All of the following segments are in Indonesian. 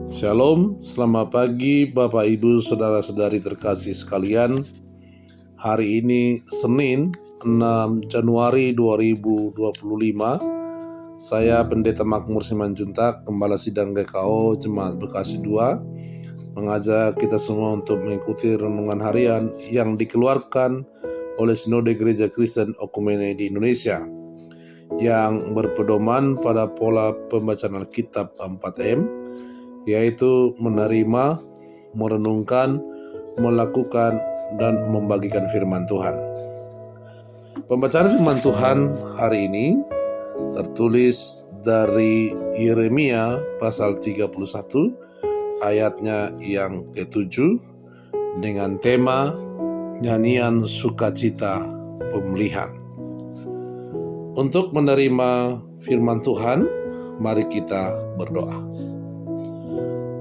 Shalom, selamat pagi Bapak Ibu Saudara-saudari terkasih sekalian. Hari ini Senin 6 Januari 2025. Saya Pendeta Makmur Simanjuntak, Gembala Sidang GKO Jemaat Bekasi 2, mengajak kita semua untuk mengikuti renungan harian yang dikeluarkan oleh Sinode Gereja Kristen Okumene di Indonesia, yang berpedoman pada pola pembacaan Alkitab 4M, yaitu menerima, merenungkan, melakukan, dan membagikan firman Tuhan. Pembacaan firman Tuhan hari ini tertulis dari Yeremia pasal 31 ayatnya yang ke-7 dengan tema nyanyian sukacita pemulihan. Untuk menerima firman Tuhan, mari kita berdoa.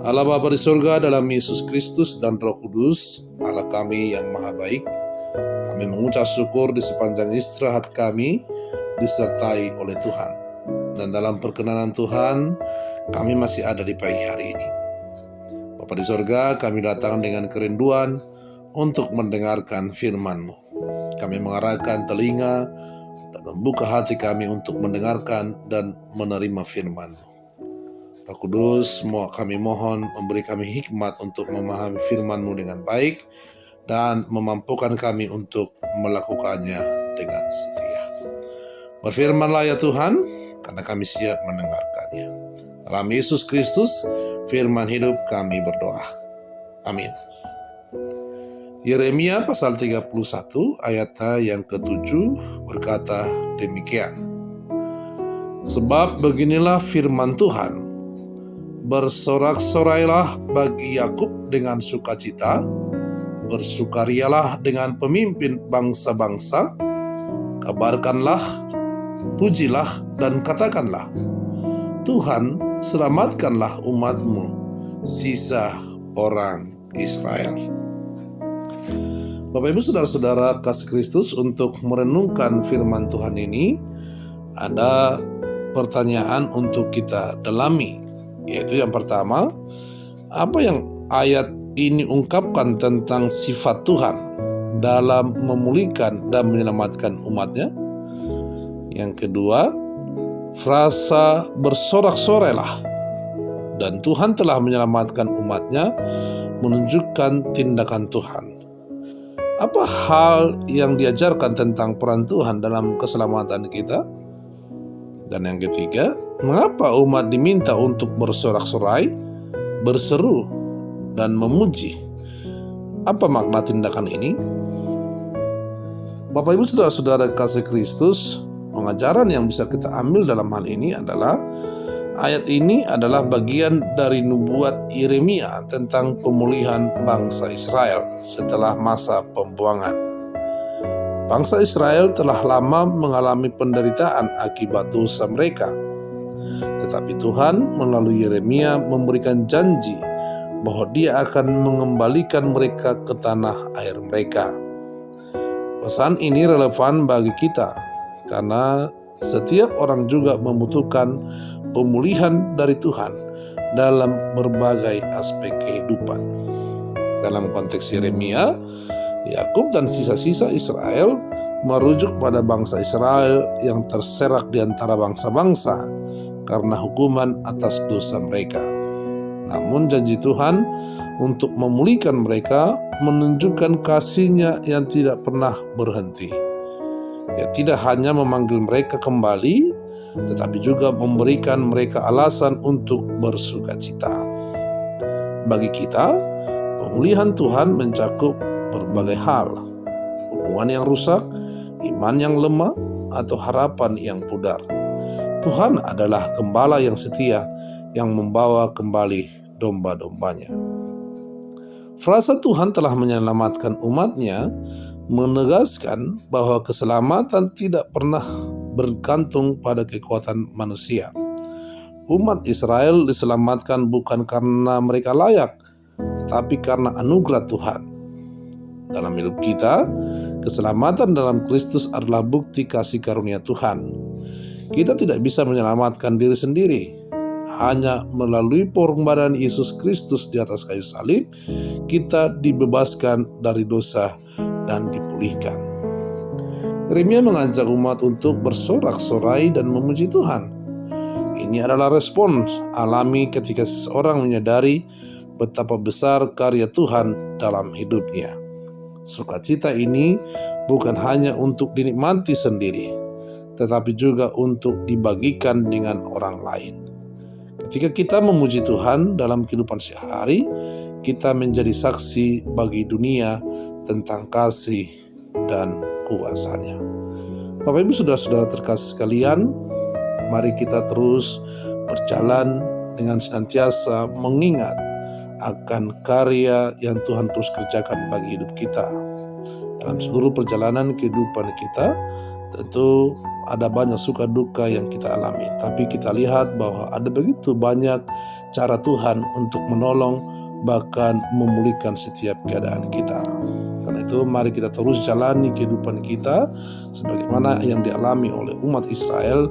Allah Bapa di surga, dalam Yesus Kristus dan Roh Kudus, Allah kami yang maha baik, kami mengucap syukur di sepanjang istirahat kami disertai oleh Tuhan. Dan dalam perkenanan Tuhan, kami masih ada di pagi hari ini. Bapa di surga, kami datang dengan kerinduan untuk mendengarkan firman-Mu. Kami mengarahkan telinga dan membuka hati kami untuk mendengarkan dan menerima firman-Mu. Roh Kudus, kami mohon memberi kami hikmat untuk memahami firman-Mu dengan baik dan memampukan kami untuk melakukannya dengan setia. Berfirmanlah ya Tuhan, karena kami siap mendengarkannya. Dalam Yesus Kristus, firman hidup kami berdoa. Amin. Yeremia pasal 31 ayatnya yang ke-7 berkata demikian. Sebab beginilah firman Tuhan, bersorak-sorailah bagi Yakub dengan sukacita, bersukarialah dengan pemimpin bangsa-bangsa, kabarkanlah, pujilah, dan katakanlah, Tuhan selamatkanlah umat-Mu, sisa orang Israel. Bapak Ibu Saudara-saudara kasih Kristus, untuk merenungkan firman Tuhan ini, ada pertanyaan untuk kita dalami. Yaitu yang pertama, apa yang ayat ini ungkapkan tentang sifat Tuhan dalam memulihkan dan menyelamatkan umatnya? Yang kedua, frasa bersorak-sorailah dan Tuhan telah menyelamatkan umatnya menunjukkan tindakan Tuhan. Apa hal yang diajarkan tentang peran Tuhan dalam keselamatan kita? Dan yang ketiga, mengapa umat diminta untuk bersorak-sorai, berseru, dan memuji? Apa makna tindakan ini? Bapak Ibu Saudara-saudara kasih Kristus, pengajaran yang bisa kita ambil dalam hal ini adalah ayat ini adalah bagian dari nubuat Yeremia tentang pemulihan bangsa Israel setelah masa pembuangan. Bangsa Israel telah lama mengalami penderitaan akibat dosa mereka. Tetapi Tuhan melalui Yeremia memberikan janji bahwa Dia akan mengembalikan mereka ke tanah air mereka. Pesan ini relevan bagi kita karena setiap orang juga membutuhkan pemulihan dari Tuhan dalam berbagai aspek kehidupan. Dalam konteks Yeremia, Yakub dan sisa-sisa Israel merujuk pada bangsa Israel yang terserak di antara bangsa-bangsa karena hukuman atas dosa mereka. Namun janji Tuhan untuk memulihkan mereka menunjukkan kasih-Nya yang tidak pernah berhenti. Dia tidak hanya memanggil mereka kembali, tetapi juga memberikan mereka alasan untuk bersukacita. Bagi kita, pemulihan Tuhan mencakup berbagai hal, hubungan yang rusak, iman yang lemah, atau harapan yang pudar. Tuhan adalah gembala yang setia yang membawa kembali domba-dombanya. Frasa Tuhan telah menyelamatkan umatnya menegaskan bahwa keselamatan tidak pernah bergantung pada kekuatan manusia. Umat Israel diselamatkan bukan karena mereka layak, tetapi karena anugerah Tuhan. Dalam hidup kita, keselamatan dalam Kristus adalah bukti kasih karunia Tuhan. Kita tidak bisa menyelamatkan diri sendiri, hanya melalui pengorbanan Yesus Kristus di atas kayu salib, kita dibebaskan dari dosa dan dipulihkan. Yeremia mengajak umat untuk bersorak-sorai dan memuji Tuhan. Ini adalah respons alami ketika seseorang menyadari betapa besar karya Tuhan dalam hidupnya. Sukacita ini bukan hanya untuk dinikmati sendiri, tetapi juga untuk dibagikan dengan orang lain. Ketika kita memuji Tuhan dalam kehidupan sehari-hari, kita menjadi saksi bagi dunia tentang kasih dan kuasa-Nya. Bapak Ibu saudara-saudara terkasih sekalian, mari kita terus berjalan dengan senantiasa mengingat akan karya yang Tuhan terus kerjakan bagi hidup kita. Dalam seluruh perjalanan kehidupan kita, tentu ada banyak suka duka yang kita alami, tapi kita lihat bahwa ada begitu banyak cara Tuhan untuk menolong, bahkan memulihkan setiap keadaan kita. Karena itu mari kita terus jalani kehidupan kita sebagaimana yang dialami oleh umat Israel.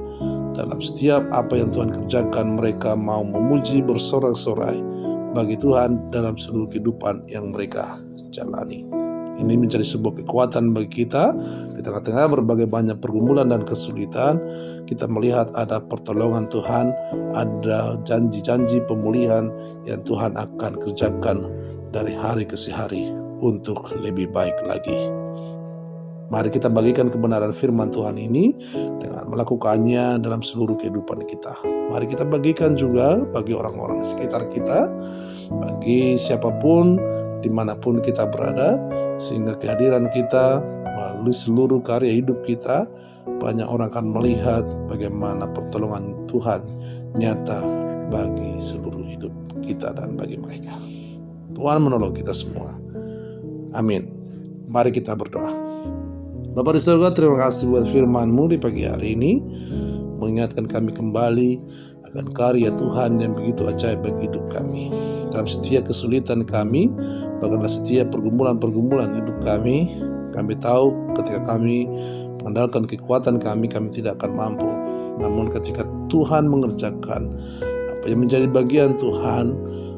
Dalam setiap apa yang Tuhan kerjakan, mereka mau memuji bersorak-sorai bagi Tuhan dalam seluruh kehidupan yang mereka jalani. Ini menjadi sebuah kekuatan bagi kita di tengah-tengah berbagai banyak pergumulan dan kesulitan. Kita melihat ada pertolongan Tuhan, ada janji-janji pemulihan yang Tuhan akan kerjakan dari hari ke hari untuk lebih baik lagi. Mari kita bagikan kebenaran firman Tuhan ini dengan melakukannya dalam seluruh kehidupan kita. Mari kita bagikan juga bagi orang-orang di sekitar kita, bagi siapapun, dimanapun kita berada, sehingga kehadiran kita melalui seluruh karya hidup kita, banyak orang akan melihat bagaimana pertolongan Tuhan nyata bagi seluruh hidup kita dan bagi mereka. Tuhan menolong kita semua. Amin. Mari kita berdoa. Bapa di surga, terima kasih buat firman-Mu di pagi hari ini, mengingatkan kami kembali akan karya Tuhan yang begitu ajaib bagi hidup kami. Dalam setiap kesulitan kami, bahkan dalam setiap pergumulan-pergumulan hidup kami tahu ketika kami mengandalkan kekuatan kami tidak akan mampu. Namun ketika Tuhan mengerjakan apa yang menjadi bagian Tuhan,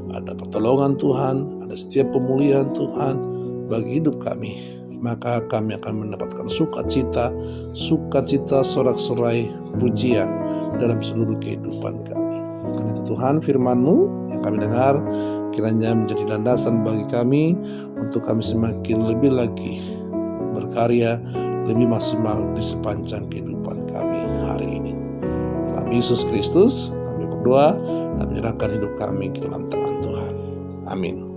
ada pertolongan Tuhan, ada setiap pemulihan Tuhan bagi hidup kami, maka kami akan mendapatkan sukacita, sorak-sorai, pujian dalam seluruh kehidupan kami. Karena itu Tuhan, firman-Mu yang kami dengar kiranya menjadi landasan bagi kami untuk kami semakin lebih lagi berkarya lebih maksimal di sepanjang kehidupan kami hari ini. Dalam Yesus Kristus kami berdoa dan menyerahkan hidup kami ke dalam tangan Tuhan. Amin.